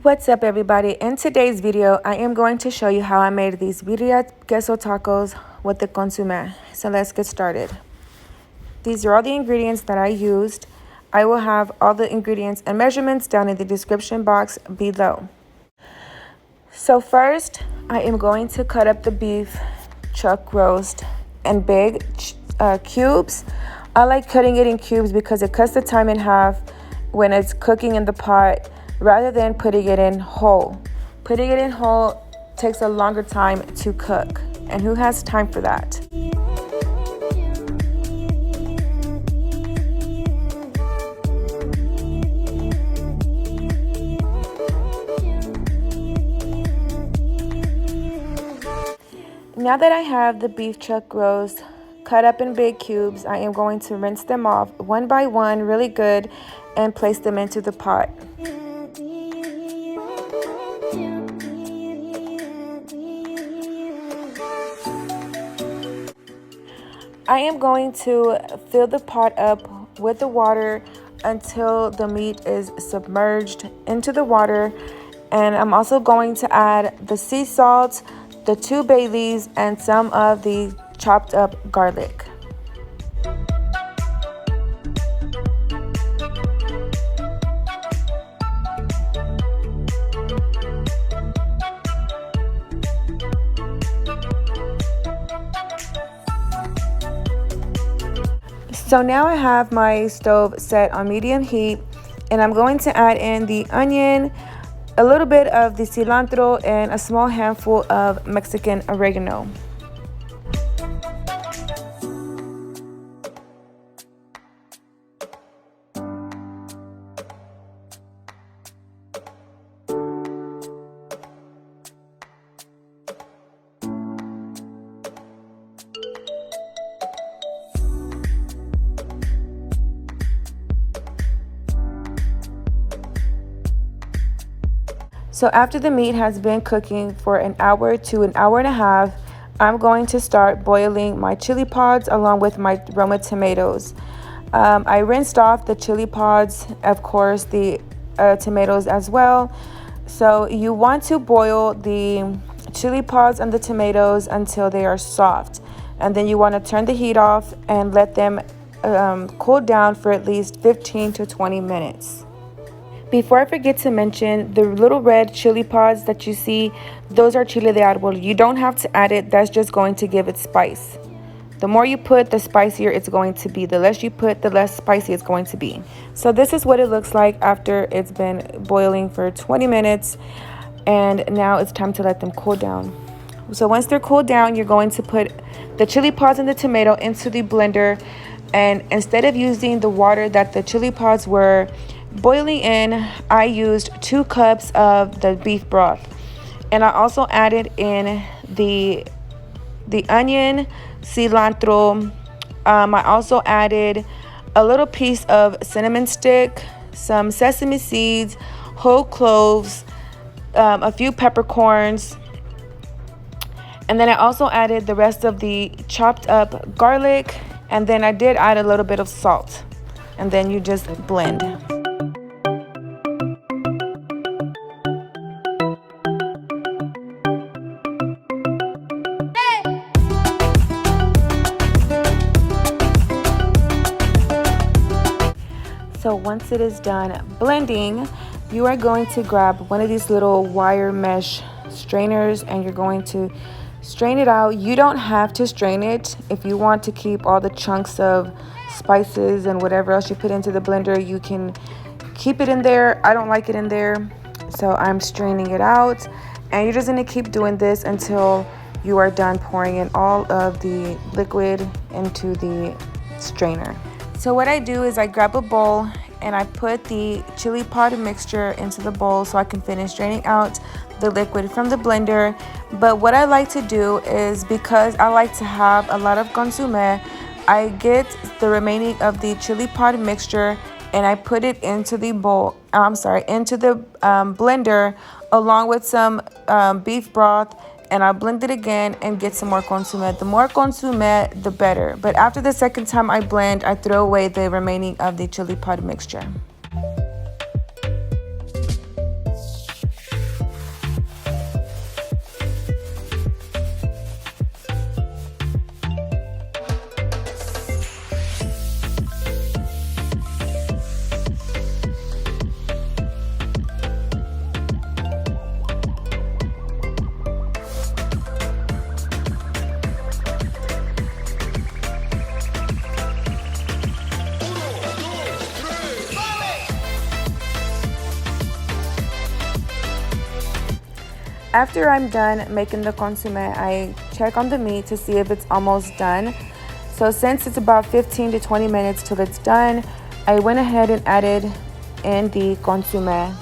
What's up, everybody? In today's video, I am going to show you how I made these birria queso tacos with the Consome. So let's get started. These are all the ingredients that I used. I will have all the ingredients and measurements down in the description box below. So first, I am going to cut up the beef chuck roast in big cubes. I like cutting it in cubes because it cuts the time in half when it's cooking in the pot, rather than putting it in whole. Putting it in whole takes a longer time to cook, and who has time for that? Now that I have the beef chuck roast cut up in big cubes, I am going to rinse them off one by one really good and place them into the pot. I am going to fill the pot up with the water until the meat is submerged into the water, and I'm also going to add the sea salt, the 2 bay leaves, and some of the chopped up garlic. So now I have my stove set on medium heat, and I'm going to add in the onion, a little bit of the cilantro, and a small handful of Mexican oregano. So after the meat has been cooking for an hour to an hour and a half, I'm going to start boiling my chili pods along with my Roma tomatoes. I rinsed off the chili pods, of course, the tomatoes as well. So you want to boil the chili pods and the tomatoes until they are soft. And then you want to turn the heat off and let them cool down for at least 15 to 20 minutes. Before I forget to mention, the little red chili pods that you see, those are Chile de Arbol. You don't have to add it, that's just going to give it spice. The more you put, the spicier it's going to be. The less you put, the less spicy it's going to be. So this is what it looks like after it's been boiling for 20 minutes. And now it's time to let them cool down. So once they're cooled down, you're going to put the chili pods and the tomato into the blender. And instead of using the water that the chili pods were boiling in, I used 2 cups of the beef broth, and I also added in the onion, cilantro. I also added a little piece of cinnamon stick, some sesame seeds, whole cloves, a few peppercorns, and then I also added the rest of the chopped up garlic, and then I did add a little bit of salt, and then you just blend. So once it is done blending, you are going to grab one of these little wire mesh strainers and you're going to strain it out. You don't have to strain it. If you want to keep all the chunks of spices and whatever else you put into the blender, you can keep it in there. I don't like it in there, so I'm straining it out. And you're just going to keep doing this until you are done pouring in all of the liquid into the strainer. So what I do is I grab a bowl and I put the chili pod mixture into the bowl so I can finish draining out the liquid from the blender. But what I like to do is, because I like to have a lot of consomme, I get the remaining of the chili pod mixture and I put it into the into the blender along with some beef broth, and I'll blend it again and get some more consomme. The more consomme, the better. But after the second time I blend, I throw away the remaining of the chili pod mixture. After I'm done making the consomme, I check on the meat to see if it's almost done. So since it's about 15 to 20 minutes till it's done, I went ahead and added in the consomme.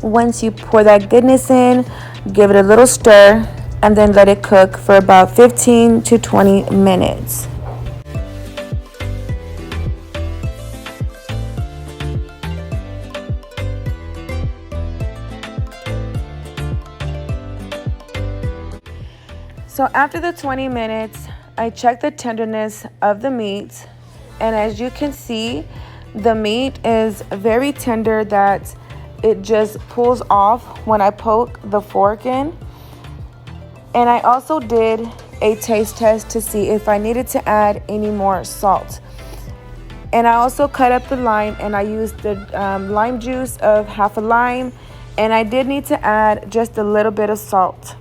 Once you pour that goodness in, give it a little stir, and then let it cook for about 15 to 20 minutes. So after the 20 minutes, I check the tenderness of the meat, and as you can see, the meat is very tender that it just pulls off when I poke the fork in. And I also did a taste test to see if I needed to add any more salt. And I also cut up the lime, and I used the lime juice of half a lime, and I did need to add just a little bit of salt.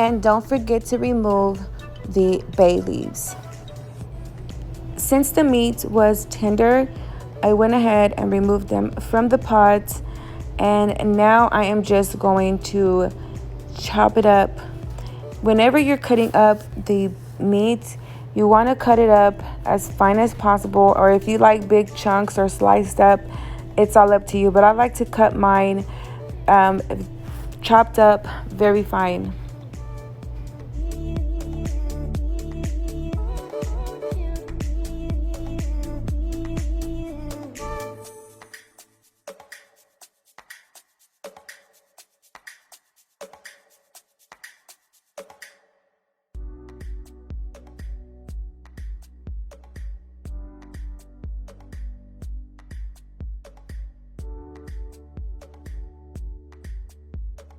And don't forget to remove the bay leaves. Since the meat was tender, I went ahead and removed them from the pods, and now I am just going to chop it up. Whenever you're cutting up the meat, you want to cut it up as fine as possible, or if you like big chunks or sliced up, it's all up to you. But I like to cut mine chopped up very fine.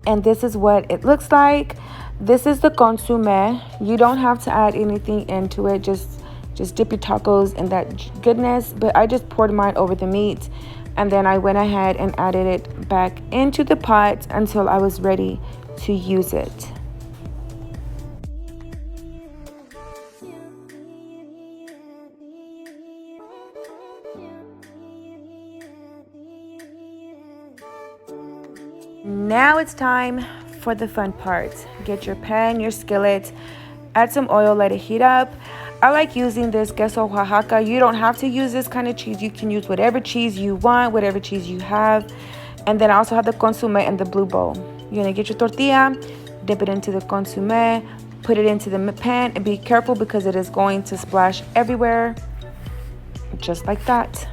And this is what it looks like. This is the consomme. You don't have to add anything into it. Just dip your tacos in that goodness. But I just poured mine over the meat, and then I went ahead and added it back into the pot until I was ready to use it. Now it's time for the fun part. Get your pan, your skillet, add some oil, let it heat up. I like using this Queso Oaxaca. You don't have to use this kind of cheese. You can use whatever cheese you want, whatever cheese you have. And then I also have the consomme in the blue bowl. You're gonna get your tortilla, dip it into the consomme, put it into the pan, and be careful because it is going to splash everywhere, just like that.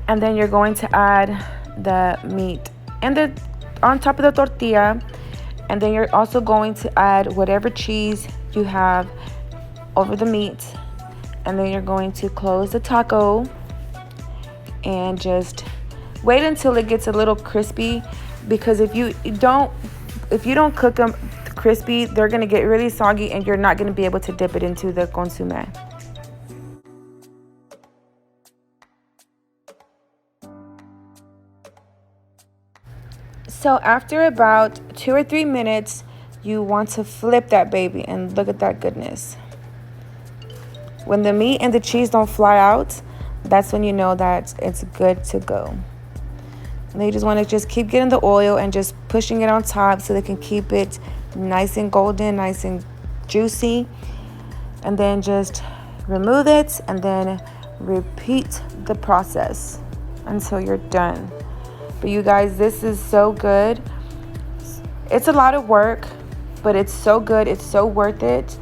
And then you're going to add the meat and on top of the tortilla, and then you're also going to add whatever cheese you have over the meat, and then you're going to close the taco and just wait until it gets a little crispy, because if you don't cook them crispy, they're going to get really soggy and you're not going to be able to dip it into the consomme. So after about 2 or 3 minutes, you want to flip that baby, and look at that goodness. When the meat and the cheese don't fly out, that's when you know that it's good to go. And then you just want to just keep getting the oil and just pushing it on top so they can keep it nice and golden, nice and juicy. And then just remove it, and then repeat the process until you're done. But you guys, this is so good. It's a lot of work, but it's so good. It's so worth it.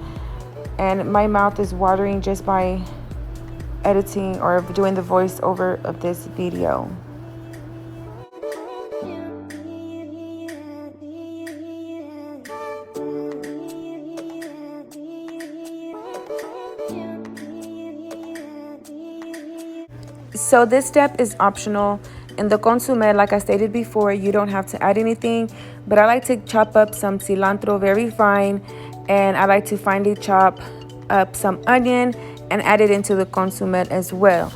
And my mouth is watering just by editing or doing the voiceover of this video. So this step is optional. In the consomme, like I stated before, you don't have to add anything, but I like to chop up some cilantro very fine, and I like to finely chop up some onion and add it into the consomme as well.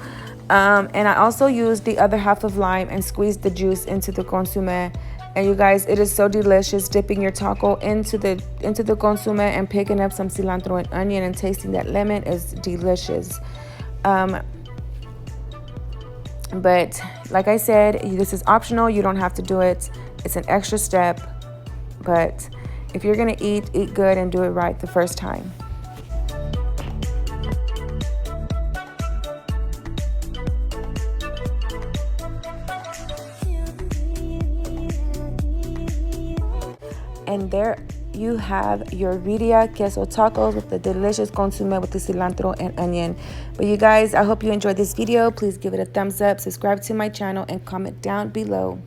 And I also use the other half of lime and squeeze the juice into the consomme. And you guys, it is so delicious dipping your taco into the consomme and picking up some cilantro and onion and tasting that lemon is delicious. But like I said, this is optional. You don't have to do it. It's an extra step. But if you're going to eat good and do it right the first time. And there you have your birria queso tacos with the delicious consomme with the cilantro and onion. But you guys, I hope you enjoyed this video. Please give it a thumbs up, subscribe to my channel, and comment down below.